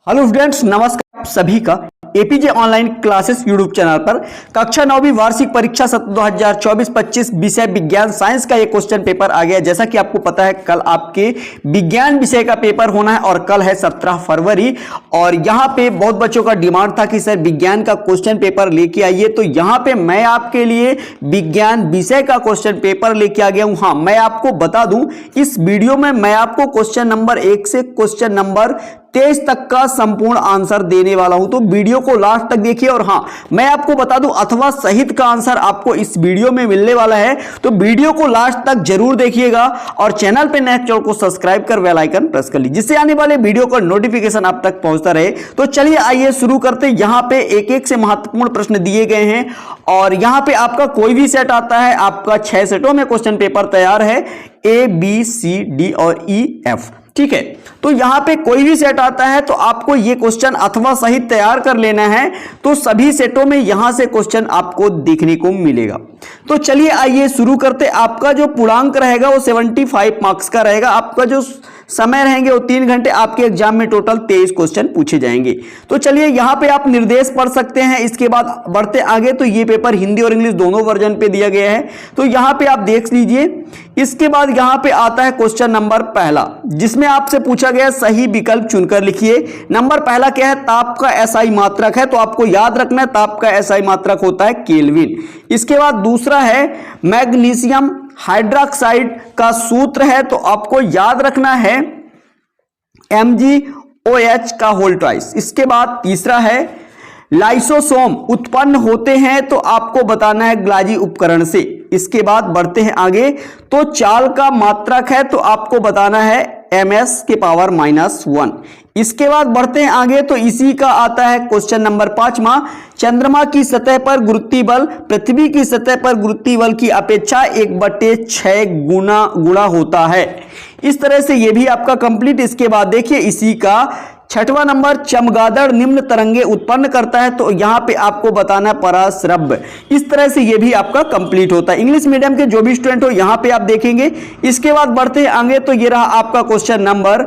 Hello students, नमस्कार आप सभी का APJ online classes YouTube channel पर कक्षा 9वीं वार्षिक परीक्षा सत्र 2024-25 विषय विज्ञान साइंस का ये क्वेश्चन पेपर आ गया। जैसा कि आपको पता है कल आपके विज्ञान विषय का पेपर होना है और कल है 17 फरवरी। और यहाँ पे बहुत बच्चों का डिमांड था कि सर विज्ञान का क्वेश्चन पेपर लेके आइए, तो यहाँ पे मैं आपके लिए विज्ञान विषय का क्वेश्चन पेपर लेके आ गया हूँ। हाँ, मैं आपको बता दूं इस वीडियो में मैं आपको क्वेश्चन नंबर 1 से क्वेश्चन नंबर 23 तक का संपूर्ण आंसर देने वाला हूं, तो वीडियो को लास्ट तक देखिए। और हां, मैं आपको बता दूं अथवा सहित का आंसर आपको इस वीडियो में मिलने वाला है, तो वीडियो को लास्ट तक जरूर देखिएगा और चैनल पे नए चैनल को सब्सक्राइब कर बेल आइकन प्रेस कर लीजिए, जिससे आने वाले वीडियो का नोटिफिकेशन आप तक पहुंचता रहे। तो चलिए आइए शुरू करते हैं। यहां पे एक एक से महत्वपूर्ण प्रश्न दिए गए हैं और यहां पे आपका कोई भी सेट आता है, आपका 6 सेटों में क्वेश्चन पेपर तैयार है, A B C D और E F। ठीक है, तो यहां पे कोई भी सेट आता है तो आपको ये क्वेश्चन अथवा सहित तैयार कर लेना है, तो सभी सेटों में यहां से क्वेश्चन आपको देखने को मिलेगा। तो चलिए आइए शुरू करते। आपका जो पूर्णांक रहेगा वो 75 मार्क्स का रहेगा। आपका जो समय रहेंगे वो 3 घंटे। आपके एग्जाम में टोटल 23 क्वेश्चन पूछे जाएंगे। तो चलिए यहाँ पे आप निर्देश पढ़ सकते हैं। इसके बाद बढ़ते आगे, तो ये पेपर हिंदी और इंग्लिश दोनों वर्जन पे दिया गया है, तो यहाँ पे आप देख लीजिए। इसके बाद यहाँ पे आता है क्वेश्चन नंबर पहला, जिसमें आपसे पूछा गया सही विकल्प चुनकर लिखिए। नंबर पहला क्या है? ताप का एसआई मात्रक है, तो आपको याद रखना है ताप का एसआई मात्रक होता है केल्विन। इसके बाद दूसरा है मैग्नीशियम हाइड्रोक्साइड का सूत्र है, तो आपको याद रखना है MgOH का होल ट्वाइस। इसके बाद तीसरा है लाइसोसोम उत्पन्न होते हैं, तो आपको बताना है ग्लाजी उपकरण से। इसके बाद बढ़ते हैं आगे, तो चाल का मात्रक है, तो आपको बताना है ms के पावर -1। इसके बाद बढ़ते हैं आगे, तो इसी का आता है क्वेश्चन नंबर 5वां, चंद्रमा की सतह पर गुरुत्वीय बल पृथ्वी की सतह पर गुरुत्वीय बल की अपेक्षा 1/6 गुना होता है। इस तरह से ये भी आपका कंप्लीट। इसके बाद देखिए इसी का 6वां नंबर, चमगादड़ निम्न तरंगे उत्पन्न करता है, तो यहां पे आपको बताना है पराश्रव्य। इस तरह से ये भी आपका कंप्लीट होता है। इंग्लिश मीडियम के जो भी स्टूडेंट हो यहां पे आप देखेंगे। इसके बाद बढ़ते हैं आगे, तो ये रहा आपका क्वेश्चन नंबर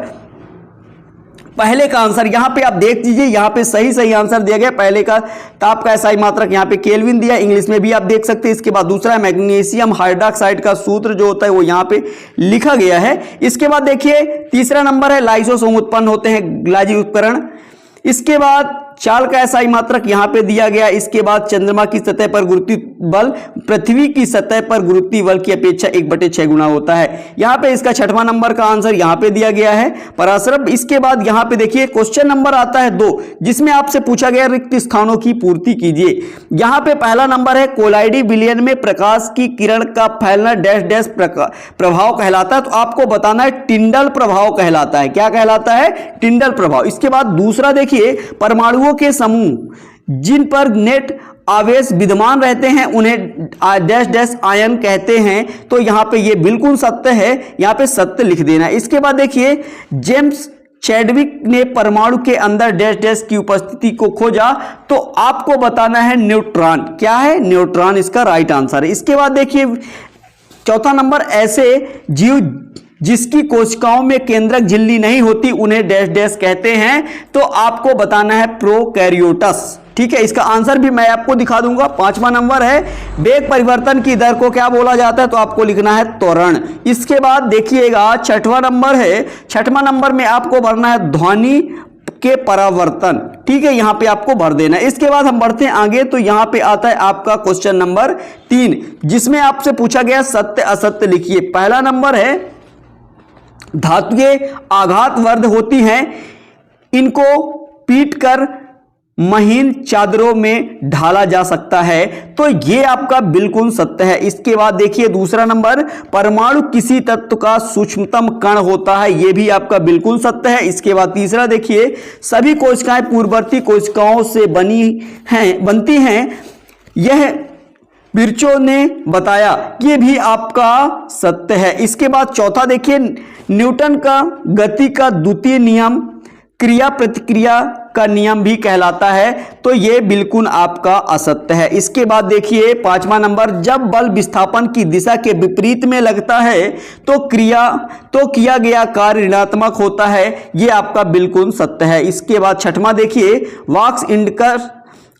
पहले का आंसर। यहां पे आप देख लीजिए, यहां पे सही आंसर दिया गया। पहले का ताप का एसआई मात्रक यहां पे केल्विन दिया, इंग्लिश में भी आप देख सकते हैं। इसके बाद दूसरा है मैग्नीशियम हाइड्रोक्साइड का सूत्र जो होता है वो यहां पे लिखा गया है। इसके बाद देखिए तीसरा नंबर है लाइसोसोम उत्पन्न होते हैं ग्लाजी उपकरण। इसके बाद चाल का एसआई मात्रक यहां पे दिया गया। इसके बाद चंद्रमा की सतह पर गुरुत्वीय बल पृथ्वी की सतह पर गुरुत्वीय बल की अपेक्षा 1/6 गुना होता है। यहां पे इसका 6वां नंबर का आंसर यहां पे दिया गया है पराश्रव्य। इसके बाद यहां पे देखिए क्वेश्चन नंबर आता है 2, जिसमें आपसे पूछा गया रिक्त स्थानों की पूर्ति कीजिए। यहां पे पहला नंबर है कोलाइडी विलयन में प्रकाश की किरण का फैलना डैश डैश प्रभाव कहलाता है, तो आपको बताना है टिंडल प्रभाव कहलाता है। क्या कहलाता है? टिंडल प्रभाव। इसके बाद दूसरा देखिए परमाणुओं के समूह जिन पर नेट आवेश विद्यमान रहते हैं उन्हें डैश डैश आयन कहते हैं, तो यहां पे ये बिल्कुल सत्य है, यहां पे सत्य लिख देना। इसके बाद देखिए जेम्स चैडविक ने परमाणु के अंदर डैश डैश की उपस्थिति को खोजा, तो आपको बताना है न्यूट्रॉन। क्या है? न्यूट्रॉन इसका राइट आंसर है। इसके बाद देखिए चौथा नंबर, ऐसे जीव जिसकी कोशिकाओं में केंद्रक झिल्ली नहीं होती उन्हें डैश डैश कहते हैं, तो आपको बताना है प्रोकैरियोट्स। ठीक है, इसका आंसर भी मैं आपको दिखा दूंगा। 5वां नंबर है वेग परिवर्तन की दर को क्या बोला जाता है, तो आपको लिखना है त्वरण। इसके बाद देखिएगा 6वां नंबर है, 6वां नंबर में आपको भरना है ध्वनि के परावर्तन। ठीक है, यहां पे आपको भर देना है। इसके बाद हम बढ़ते हैं आगे, तो यहां पे आता है आपका क्वेश्चन नंबर 3, जिसमें आपसे पूछा गया सत्य असत्य लिखिए। पहला नंबर है धातुएं आघातवर्ध होती हैं, इनको पीटकर महीन चादरों में ढाला जा सकता है, तो ये आपका बिल्कुल सत्य है। इसके बाद देखिए दूसरा नंबर, परमाणु किसी तत्व का सूक्ष्मतम कण होता है, ये भी आपका बिल्कुल सत्य है। इसके बाद तीसरा देखिए सभी कोशिकाएं पूर्ववर्ती कोशिकाओं से बनती हैं, यह बिरचो ने बताया, ये भी आपका सत्य है। इसके बाद चौथा देखिए न्यूटन का गति का द्वितीय नियम क्रिया प्रतिक्रिया का नियम भी कहलाता है, तो ये बिल्कुल आपका असत्य है। इसके बाद देखिए 5वां नंबर, जब बल विस्थापन की दिशा के विपरीत में लगता है तो किया गया कार्य ऋणात्मक होता है, ये आपका बिल्कुल सत्य है। इसके बाद 6वां देखिए, वॉक्स इंडिकस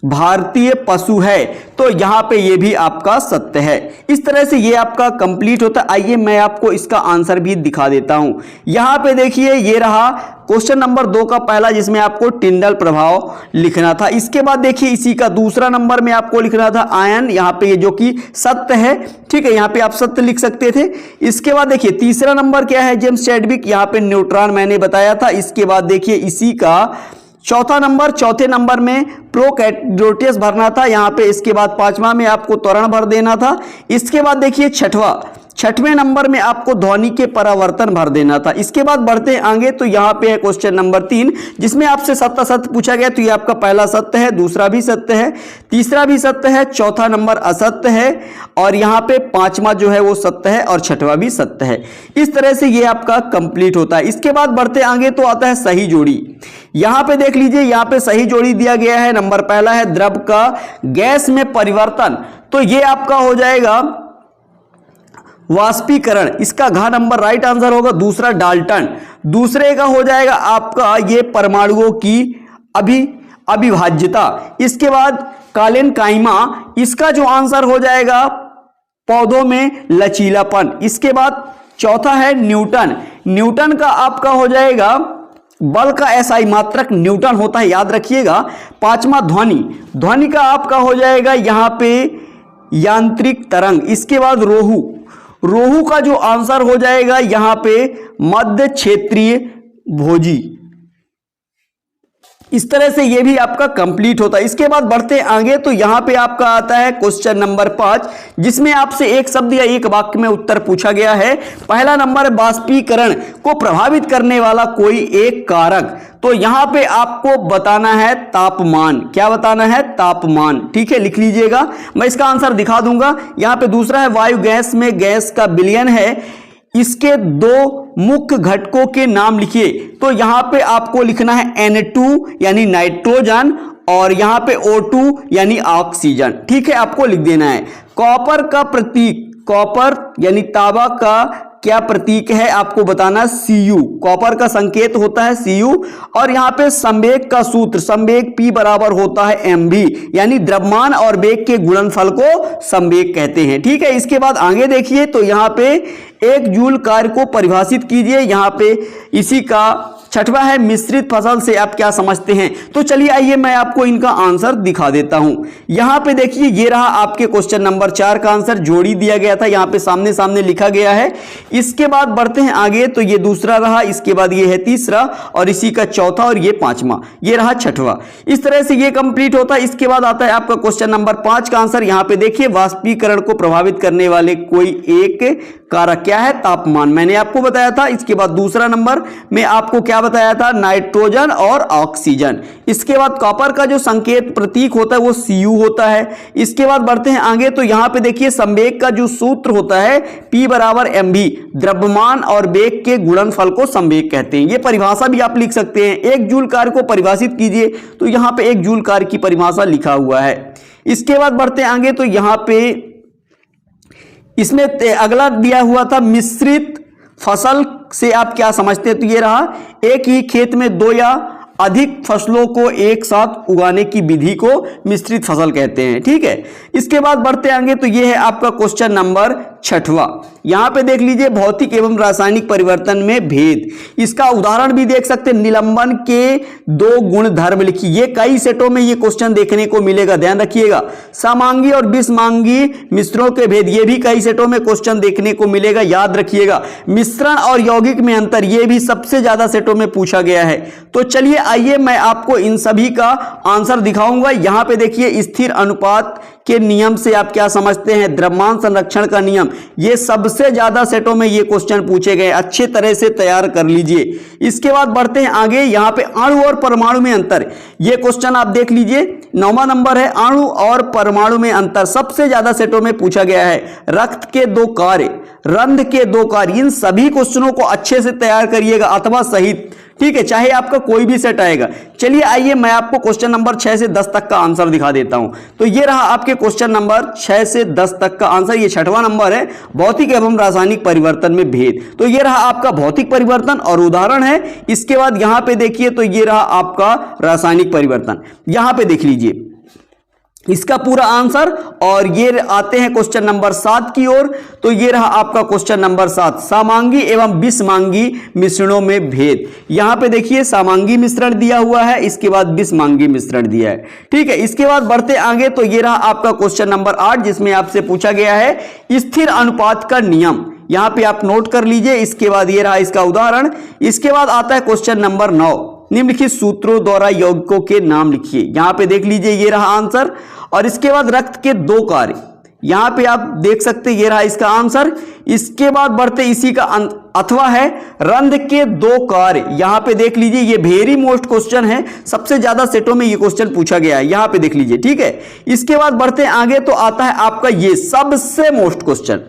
भारतीय पशु है, तो यहां पे ये भी आपका सत्य है। इस तरह से ये आपका कंप्लीट होता है। आइए मैं आपको इसका आंसर भी दिखा देता हूं। यहां पे देखिए ये रहा क्वेश्चन नंबर 2 का पहला, जिसमें आपको टिंडल प्रभाव लिखना था। इसके बाद देखिए इसी का दूसरा नंबर में आपको लिखना था आयन, यहां पे ये जो कि सत्य है, ठीक है, यहां पे आप सत्य लिख सकते थे। इसके बाद देखिए तीसरा नंबर क्या है, जेम्स चैडविक, यहां पे न्यूट्रॉन मैंने बताया था। इसके बाद देखिए इसी का चौथे नंबर में प्रोकैरियोट्स भरना था यहां पे। इसके बाद 5वां में आपको त्वरण भर देना था। इसके बाद देखिए 6वें नंबर में आपको ध्वनि के परावर्तन भर देना था। इसके बाद बढ़ते हैं आगे, तो यहां पे है क्वेश्चन नंबर 3, जिसमें आपसे सत्य असत्य पूछा गया, तो ये आपका पहला सत्य है, दूसरा भी सत्य है, तीसरा भी सत्य है, चौथा नंबर असत्य है, और यहां पे 5वां जो है वो सत्य है, और 6वां भी सत्य है। इस तरह से ये आपका कंप्लीट होता है। इसके बाद बढ़ते आगे तो आता है सही जोड़ी। यहां पे देख लीजिए, यहां पे सही जोड़ी दिया गया है। नंबर पहला है द्रव का गैस में परिवर्तन, तो ये आपका हो जाएगा वाष्पीकरण, इसका घ नंबर राइट आंसर होगा। दूसरा डाल्टन, दूसरे का हो जाएगा आपका ये परमाणुओं की अविभाज्यता। इसके बाद कालीन काइमा, इसका जो आंसर हो जाएगा पौधों में लचीलापन। इसके बाद चौथा है न्यूटन का आपका हो जाएगा बल का एसआई मात्रक न्यूटन होता है, याद रखिएगा। 5वां ध्वनि का आपका हो जाएगा यहां पे यांत्रिक तरंग। इसके बाद रोहू का जो आंसर हो जाएगा यहां पे मध्य क्षेत्रीय भोजी। इस तरह से ये भी आपका कंप्लीट होता है। इसके बाद बढ़ते आगे, तो यहां पे आपका आता है क्वेश्चन नंबर 5, जिसमें आपसे एक शब्द या एक वाक्य में उत्तर पूछा गया है। पहला नंबर, वाष्पीकरण को प्रभावित करने वाला कोई एक कारक, तो यहां पे आपको बताना है तापमान। क्या बताना है? तापमान, ठीक है, लिख लीजिएगा, मैं इसका आंसर दिखा दूंगा। यहां पे दूसरा है वायु गैस में गैस का विलयन है, इसके 2 मुख्य घटकों के नाम लिखिए, तो यहां पे आपको लिखना है N2 यानी नाइट्रोजन, और यहां पे O2 यानी ऑक्सीजन, ठीक है, आपको लिख देना है। कॉपर का प्रतीक, कॉपर यानी तांबा का क्या प्रतीक है आपको बताना, Cu, कॉपर का संकेत होता है Cu। और यहां पे संवेग का सूत्र, संवेग P बराबर होता है mv, यानी द्रव्यमान और वेग के गुणनफल को संवेग कहते हैं, ठीक है। इसके बाद आगे देखिए, तो यहां पे एक जूल कार्य को परिभाषित कीजिए। यहां पे इसी का 6वां है मिश्रित फसल से आप क्या समझते हैं, तो चलिए आइए मैं आपको इनका आंसर दिखा देता हूं। यहां पे देखिए ये रहा आपके क्वेश्चन नंबर 4 का आंसर, जोड़ी दिया गया था, यहां पे सामने सामने लिखा गया है। इसके बाद बढ़ते हैं आगे, तो ये दूसरा रहा, इसके बाद ये है तीसरा, और इसी का चौथा, और ये 5वां, ये रहा 6वां। इस तरह से ये कंप्लीट होता है। इसके बाद आता है आपका क्वेश्चन नंबर 5 का आंसर। यहां पे देखिए वाष्पीकरण को प्रभावित करने वाले कोई एक कारक क्या है, तापमान, मैंने आपको बताया था। इसके बाद दूसरा नंबर में आपको क्या बताया था, नाइट्रोजन और ऑक्सीजन। इसके बाद कॉपर का जो संकेत प्रतीक होता है वो Cu होता है। इसके बाद बढ़ते हैं आगे, तो यहां पे देखिए संवेग का जो सूत्र होता है P बराबर mv, द्रव्यमान और वेग के गुणनफल को संवेग कहते हैं। ये परिभाषा भी आप लिख सकते हैं। एक जूल कार्य को परिभाषित कीजिए, तो यहां पे एक जूल कार्य की परिभाषा लिखा हुआ है। इसके बाद बढ़ते हैं आगे, तो यहां पे इसमें अगला दिया हुआ था मिश्रित फसल से आप क्या समझते हैं, तो ये रहा एक ही खेत में 2 या अधिक फसलों को एक साथ उगाने की विधि को मिश्रित फसल कहते हैं, ठीक है। इसके बाद बढ़ते आगे, तो ये है आपका क्वेश्चन नंबर 6वां। यहां पे देख लीजिए भौतिक एवं रासायनिक परिवर्तन में भेद, इसका उदाहरण भी देख सकते हैं। निलंबन के 2 गुण धर्म लिखिए, ये कई सेटों में ये क्वेश्चन देखने को मिलेगा, ध्यान रखिएगा। समांगी और विषमांगी मिश्रणों के भेद, ये भी कई सेटों में क्वेश्चन देखने को मिलेगा, याद रखिएगा। मिश्रण और यौगिक में अंतर, ये भी सबसे ज्यादा सेटों में पूछा गया है। तो चलिए आइए मैं आपको इन सभी का आंसर दिखाऊंगा। यहां पे देखिए स्थिर अनुपात के नियम से आप क्या समझते हैं, द्रव्यमान संरक्षण का नियम, ये सबसे ज्यादा सेटों में ये क्वेश्चन पूछे गए, अच्छे तरह से तैयार कर लीजिए। इसके बाद बढ़ते हैं आगे, यहां पे अणु और परमाणु में अंतर, ये क्वेश्चन आप देख लीजिए। 9वां नंबर है अणु और परमाणु में अंतर, सबसे ज्यादा सेटों में पूछा गया है। रक्त के 2 कार्य, रंध्र के 2 कार्य, इन सभी क्वेश्चनों को अच्छे से तैयार करिएगा अथवा सहित, ठीक है, चाहे आपका कोई भी सेट आएगा। चलिए आइए मैं आपको क्वेश्चन नंबर 6 से 10 तक का आंसर दिखा देता हूं। तो ये रहा आपके क्वेश्चन नंबर 6 से 10 तक का आंसर। ये 6वां नंबर है, भौतिक एवं रासायनिक परिवर्तन में भेद। तो ये रहा आपका भौतिक परिवर्तन और उदाहरण है। इसके बाद यहां पे देखिए, तो ये रहा आपका रासायनिक परिवर्तन। यहां पे देख लीजिए इसका पूरा आंसर। और ये आते हैं क्वेश्चन नंबर 7 की ओर। तो ये रहा आपका क्वेश्चन नंबर 7, समांगी एवं विषमांगी मिश्रणों में भेद। यहां पे देखिए समांगी मिश्रण दिया हुआ है, इसके बाद विषमांगी मिश्रण दिया है। ठीक है, इसके बाद बढ़ते आगे। तो ये रहा आपका क्वेश्चन नंबर 8, जिसमें आपसे पूछा गया है स्थिर अनुपात का नियम। यहां पे आप नोट कर लीजिए। इसके बाद ये रहा इसका उदाहरण। इसके बाद आता है क्वेश्चन नंबर 9, निम्नलिखित सूत्रों द्वारा यौगिकों के नाम लिखिए। यहां पे देख लीजिए ये रहा आंसर। और इसके बाद रक्त के 2 कार्य, यहां पे आप देख सकते ये रहा इसका आंसर। इसके बाद बढ़ते इसी का अथवा है रंध्र के 2 कार्य। यहां पे देख लीजिए ये वेरी मोस्ट क्वेश्चन है, सबसे ज्यादा सेटों में ये क्वेश्चन पूछा गया है। यहां पे देख लीजिए, ठीक है। इसके बाद बढ़ते आगे तो आता है आपका ये सबसे मोस्ट क्वेश्चन,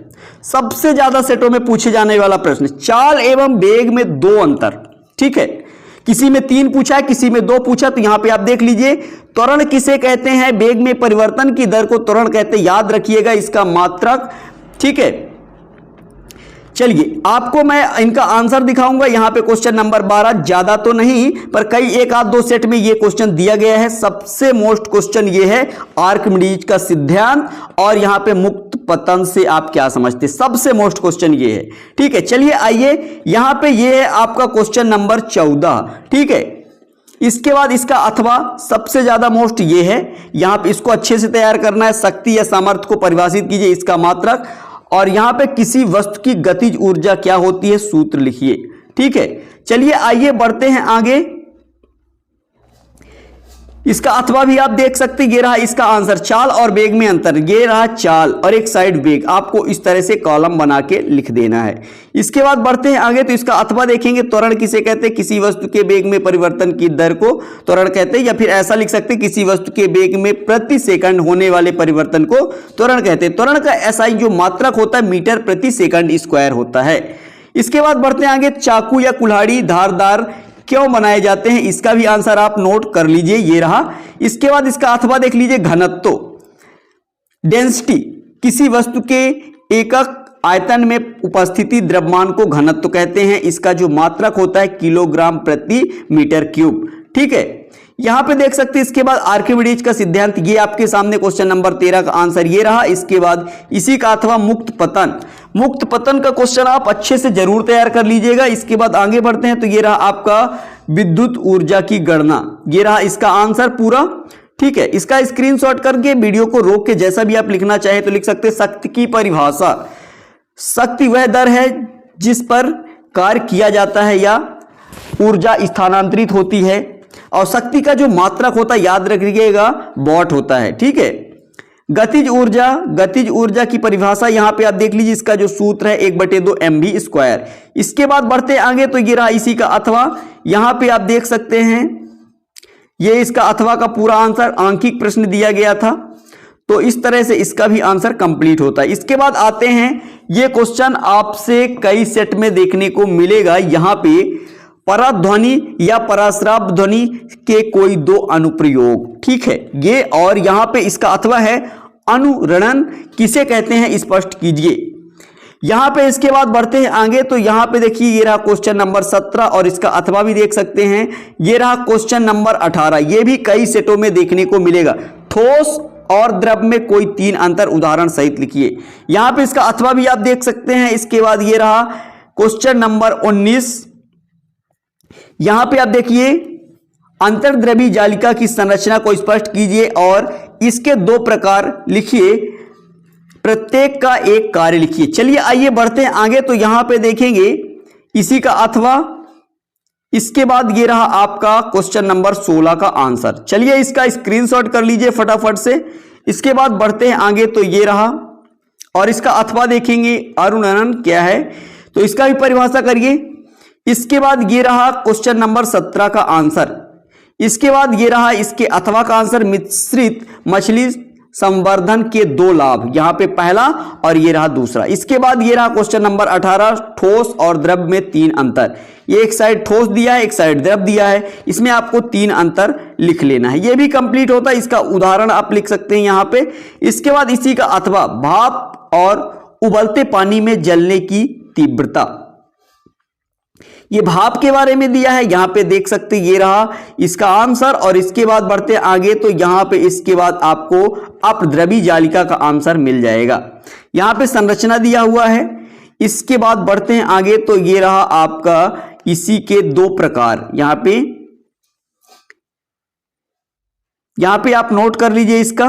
सबसे ज्यादा सेटों में पूछे जाने वाला प्रश्न, चाल एवं वेग में 2 अंतर। ठीक है, किसी में 3 पूछा है, किसी में 2 पूछा। तो यहां पे आप देख लीजिए त्वरण किसे कहते हैं, वेग में परिवर्तन की दर को त्वरण कहते हैं, याद रखिएगा इसका मात्रक। ठीक है, चलिए आपको मैं इनका आंसर दिखाऊंगा। यहां पे क्वेश्चन नंबर 12, ज्यादा तो नहीं पर कई 1-2 सेट में ये क्वेश्चन दिया गया है। सबसे मोस्ट क्वेश्चन ये है आर्किमिडीज का सिद्धांत, और यहां पे मुक्त पतन से आप क्या समझते, सबसे मोस्ट क्वेश्चन ये है। ठीक है, चलिए आइए यहां पे ये है आपका क्वेश्चन नंबर 14। ठीक है, इसके बाद इसका अथवा सबसे ज्यादा मोस्ट ये है। यहां पे इसको अच्छे से तैयार करना है। शक्ति या सामर्थ्य को परिभाषित कीजिए, इसका मात्रक। और यहां पे किसी वस्तु की गतिज ऊर्जा क्या होती है, सूत्र लिखिए। ठीक है, चलिए आइए बढ़ते हैं आगे। इसका अथवा भी आप देख सकते हैं। ये रहा इसका आंसर, चाल और वेग में अंतर। ये रहा चाल और एक साइड वेग, आपको इस तरह से कॉलम बना के लिख देना है। इसके बाद बढ़ते हैं आगे। तो इसका अथवा देखेंगे, त्वरण किसे कहते हैं, किसी वस्तु के वेग में परिवर्तन की दर को त्वरण कहते हैं। या फिर ऐसा लिख सकते हैं, किसी वस्तु के वेग में प्रति सेकंड होने वाले परिवर्तन को त्वरण कहते हैं। त्वरण का एसआई जो मात्रक होता है मीटर प्रति सेकंड स्क्वायर होता है। इसके बाद बढ़ते हैं आगे। चाकू या कुल्हाड़ी धारदार क्यों बनाए जाते हैं, इसका भी आंसर आप नोट कर लीजिए। ये रहा। इसके बाद इसका अथवा देख लीजिए, घनत्व डेंसिटी, किसी वस्तु के एकक आयतन में उपस्थिति द्रव्यमान को घनत्व कहते हैं। इसका जो मात्रक होता है किलोग्राम प्रति मीटर क्यूब। ठीक है, यहां पे देख सकते हैं। इसके बाद आर्किमिडीज का सिद्धांत, ये आपके सामने क्वेश्चन नंबर 13 का आंसर ये रहा। इसके बाद इसी का अथवा मुक्त पतन। मुक्त पतन का क्वेश्चन आप अच्छे से जरूर तैयार कर लीजिएगा। इसके बाद आगे बढ़ते हैं। तो ये रहा आपका विद्युत ऊर्जा की गणना। ये रहा इसका आंसर पूरा। ठीक है, इसका स्क्रीनशॉट करके वीडियो को रोक के जैसा भी आप लिखना चाहे तो लिख सकते हैं। शक्ति की परिभाषा, शक्ति वह दर है जिस पर कार्य किया जाता है या ऊर्जा स्थानांतरित होती है। और शक्ति का जो मात्रक होता है याद रखिएगा वॉट होता है। ठीक है, गतिज ऊर्जा, गतिज ऊर्जा की परिभाषा यहां पे आप देख लीजिए। इसका जो सूत्र है 1/2 mv²। इसके बाद बढ़ते आगे। तो ये रहा इसी का अथवा। यहां पे आप देख सकते हैं ये इसका अथवा का पूरा आंसर, आंकिक प्रश्न दिया गया था। तो इस तरह से इसका भी आंसर कंप्लीट होता है। इसके बाद आते हैं, ये क्वेश्चन आपसे कई सेट में देखने को मिलेगा। यहां पे पराध्वनि या पराश्राव ध्वनि के कोई 2 अनुप्रयोग। ठीक है, ये और यहां पे इसका अथवा है अनुरणन किसे कहते हैं, स्पष्ट कीजिए। यहां पे इसके बाद बढ़ते हैं आगे। तो यहां पे देखिए ये रहा क्वेश्चन नंबर 17 और इसका अथवा भी देख सकते हैं। ये रहा क्वेश्चन नंबर 18, ये भी कई सेटों में देखने को मिलेगा। ठोस और द्रव में कोई 3 अंतर उदाहरण सहित लिखिए। यहां पे इसका अथवा भी आप देख सकते हैं। इसके बाद ये रहा क्वेश्चन नंबर 19। यहां पे आप देखिए अंतर्द्रवी जालिका की संरचना को स्पष्ट कीजिए और इसके 2 प्रकार लिखिए, प्रत्येक का एक कार्य लिखिए। चलिए आइए बढ़ते हैं आगे। तो यहां पे देखेंगे इसी का अथवा। इसके बाद ये रहा आपका क्वेश्चन नंबर 16 का आंसर। चलिए इसका स्क्रीनशॉट कर लीजिए फटाफट से। इसके बाद बढ़ते हैं आगे। तो ये रहा और इसका अथवा देखेंगे अनुरणन क्या है, तो इसका भी परिभाषा करिए। इसके बाद ये रहा क्वेश्चन नंबर 17 का आंसर। इसके बाद ये रहा इसके अथवा का आंसर, मिश्रित मछली संवर्धन के दो लाभ, यहां पे पहला और ये रहा दूसरा। इसके बाद ये रहा क्वेश्चन नंबर 18, ठोस और द्रव में 3 अंतर। ये एक साइड ठोस दिया है, एक साइड द्रव दिया है, इसमें आपको 3 अंतर लिख लेना है। ये भी कंप्लीट होता है, इसका उदाहरण आप लिख सकते हैं यहां पे। इसके बाद इसी का अथवा, भाप और उबलते पानी में जलने की तीव्रता, ये भाप के बारे में दिया है, यहां पे देख सकते ये रहा इसका आंसर। और इसके बाद बढ़ते आगे तो यहां पे इसके बाद आपको अपद्रवी जालिका का आंसर मिल जाएगा। यहां पे संरचना दिया हुआ है। इसके बाद बढ़ते हैं आगे तो ये रहा आपका इसी के 2 प्रकार, यहां पे आप नोट कर लीजिए इसका,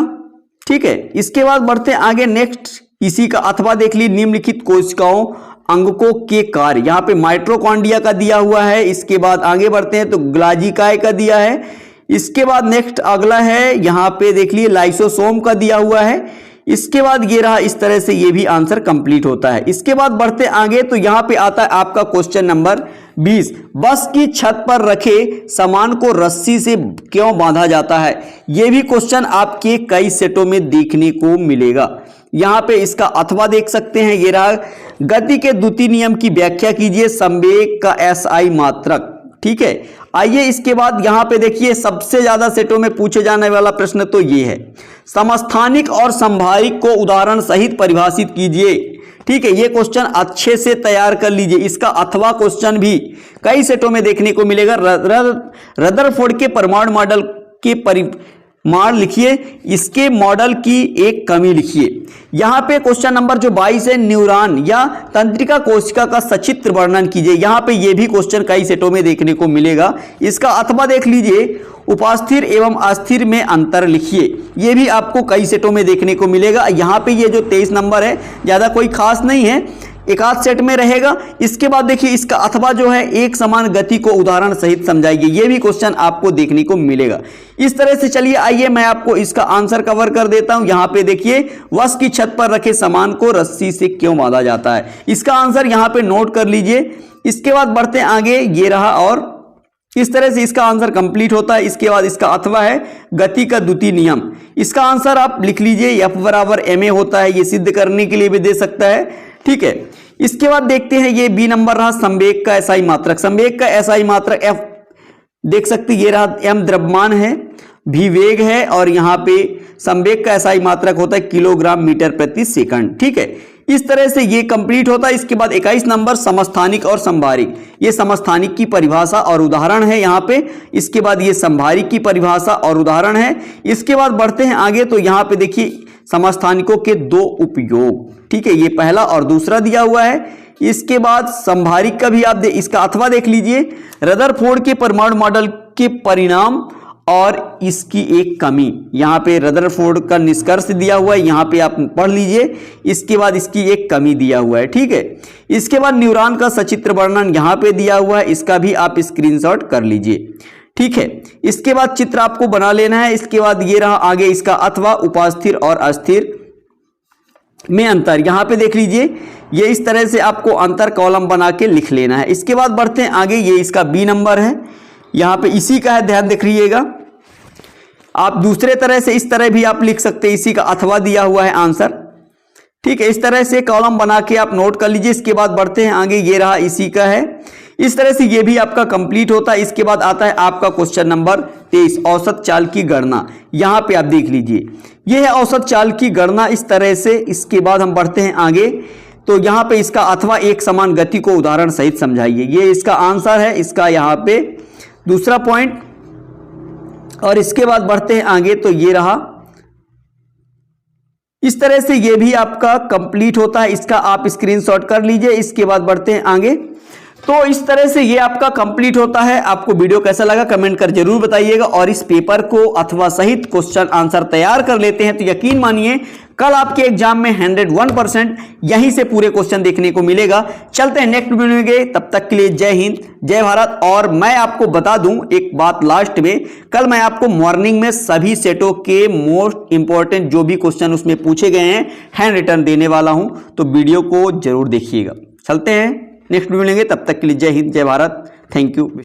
ठीक है। इसके बाद बढ़ते हैं आगे, नेक्स्ट इसी का अथवा देख लीजिए, निम्नलिखित कोशिकाओं अंगकों के कार्य, यहां पे माइटोकॉन्ड्रिया का दिया हुआ है। इसके बाद आगे बढ़ते हैं तो ग्लाजिकाए का दिया है। इसके बाद नेक्स्ट अगला है, यहां पे देख लिए लाइसोसोम का दिया हुआ है। इसके बाद ये रहा, इस तरह से ये भी आंसर कंप्लीट होता है। इसके बाद बढ़ते आगे तो यहां पे आता है आपका क्वेश्चन नंबर 20, बस की छत पर रखे सामान को रस्सी से क्यों बांधा जाता है। यह भी क्वेश्चन आपके कई सेटों में देखने को मिलेगा। यहां पे इसका अथवा देख सकते हैं, ये रहा, गति के द्वितीय नियम की व्याख्या कीजिए, संवेग का एसआई मात्रक, ठीक है। आइए इसके बाद यहां पे देखिए, सबसे ज्यादा सेटों में पूछे जाने वाला प्रश्न तो ये है, समस्थानिक और संभारिक को उदाहरण सहित परिभाषित कीजिए, ठीक है। ये क्वेश्चन अच्छे से तैयार कर लीजिए। इसका अथवा क्वेश्चन भी कई सेटों में देखने को मिलेगा। रदरफोर्ड के परमाणु मॉडल के परिमाण लिखिए, इसके मॉडल की एक कमी लिखिए। यहां पे क्वेश्चन नंबर जो 22 है, न्यूरॉन या तंत्रिका कोशिका का सचित्र वर्णन कीजिए। यहां पे ये भी क्वेश्चन कई सेटों में देखने को मिलेगा। इसका अथवा देख लीजिए, उपास्थिर एवं अस्थिर में अंतर लिखिए। ये भी आपको कई सेटों में देखने को मिलेगा। यहां पे ये जो 23 नंबर है, ज्यादा कोई खास नहीं है, एक आध सेट में रहेगा। इसके बाद देखिए इसका अथवा जो है, एक समान गति को उदाहरण सहित समझाइए। ये भी क्वेश्चन आपको देखने को मिलेगा। इस तरह से चलिए आइए मैं आपको इसका आंसर कवर कर देता हूं। यहां पे देखिए, बस की छत पर रखे सामान को रस्सी से क्यों बांधा जाता है, इसका आंसर यहां पे नोट कर लीजिए। इसके बाद बढ़ते आगे, ये रहा, और इस तरह से इसका आंसर कंप्लीट होता है। इसके बाद इसका अथवा है गति का द्वितीय नियम। इसका आंसर आप लिख लीजिए, F बराबर ma होता है। ये सिद्ध करने के लिए भी दे सकता है, ठीक है। इसके बाद देखते हैं, ये बी नंबर रहा, संवेग का एसआई मात्रक। संवेग का एसआई मात्रक F देख सकते, ये रहा, m द्रव्यमान है, v वेग है, और यहां पे संवेग का एसआई मात्रक होता है किलोग्राम मीटर प्रति सेकंड, ठीक है। इस तरह से ये कंप्लीट होता है। इसके बाद 21 नंबर, समस्थानिक और संभारिक। ये समस्थानिक की परिभाषा और उदाहरण है यहां पे। इसके बाद ये संभारिक की परिभाषा और उदाहरण है। इसके बाद बढ़ते हैं आगे तो यहां पे देखिए, समस्थानिकों के 2 उपयोग, ठीक है, ये पहला और दूसरा दिया हुआ है। इसके बाद संभारिक का भी आप इसका अथवा देख लीजिए, रदरफोर्ड के परमाणु मॉडल के परिणाम और इसकी एक कमी। यहां पे रदरफोर्ड का निष्कर्ष दिया हुआ है, यहां पे आप पढ़ लीजिए। इसके बाद इसकी एक कमी दिया हुआ है, ठीक है। इसके बाद न्यूरॉन का सचित्र वर्णन यहां पे दिया हुआ है, इसका भी आप स्क्रीनशॉट कर लीजिए, ठीक है। इसके बाद चित्र आपको बना लेना है। इसके बाद ये रहा आगे इसका अथवा, उपास्थिर और अस्थिर में अंतर। यहां पे देख लीजिए, ये इस तरह से आपको अंतर कॉलम बना के लिख लेना है। इसके बाद बढ़ते हैं आगे, ये इसका बी नंबर है, यहां पे इसी का है, ध्यान देख लीजिएगा। आप दूसरे तरह से इस तरह भी आप लिख सकते हैं, इसी का अथवा दिया हुआ है आंसर, ठीक है। इस तरह से कॉलम बना के आप नोट कर लीजिए। इसके बाद बढ़ते हैं आगे, ये रहा इसी का है। इस तरह से ये भी आपका कंप्लीट होता है। इसके बाद आता है आपका क्वेश्चन नंबर 23, औसत चाल की गणना। यहां पे आप देख लीजिए, ये है औसत चाल की गणना, इस तरह से। इसके बाद हम बढ़ते हैं आगे तो यहां पे इसका अथवा, एक समान गति को उदाहरण सहित समझाइए। ये इसका आंसर है, इसका यहां पे दूसरा पॉइंट। और इसके बाद बढ़ते हैं आगे तो ये रहा, इस तरह से ये भी आपका कंप्लीट होता है। इसका आप स्क्रीनशॉट कर लीजिए। इसके बाद बढ़ते हैं आगे तो इस तरह से ये आपका कंप्लीट होता है। आपको वीडियो कैसा लगा कमेंट कर जरूर बताइएगा। और इस पेपर को अथवा सहित क्वेश्चन आंसर तैयार कर लेते हैं तो यकीन मानिए कल आपके एग्जाम में 101% यहीं से पूरे क्वेश्चन देखने को मिलेगा। चलते हैं नेक्स्ट वीडियो में गए, तब तक के लिए जय हिंद जय भारत। और मैं आपको बता दूं एक बात लास्ट में, कल मैं आपको मॉर्निंग में सभी सेटों के मोस्ट इंपॉर्टेंट जो भी क्वेश्चन उसमें पूछे गए हैं हैंड रिटन देने वाला हूं, तो वीडियो को जरूर देखिएगा। चलते हैं नेक्स्ट वीडियो लेंगे, तब तक के लिए जय हिंद जय भारत। Thank you.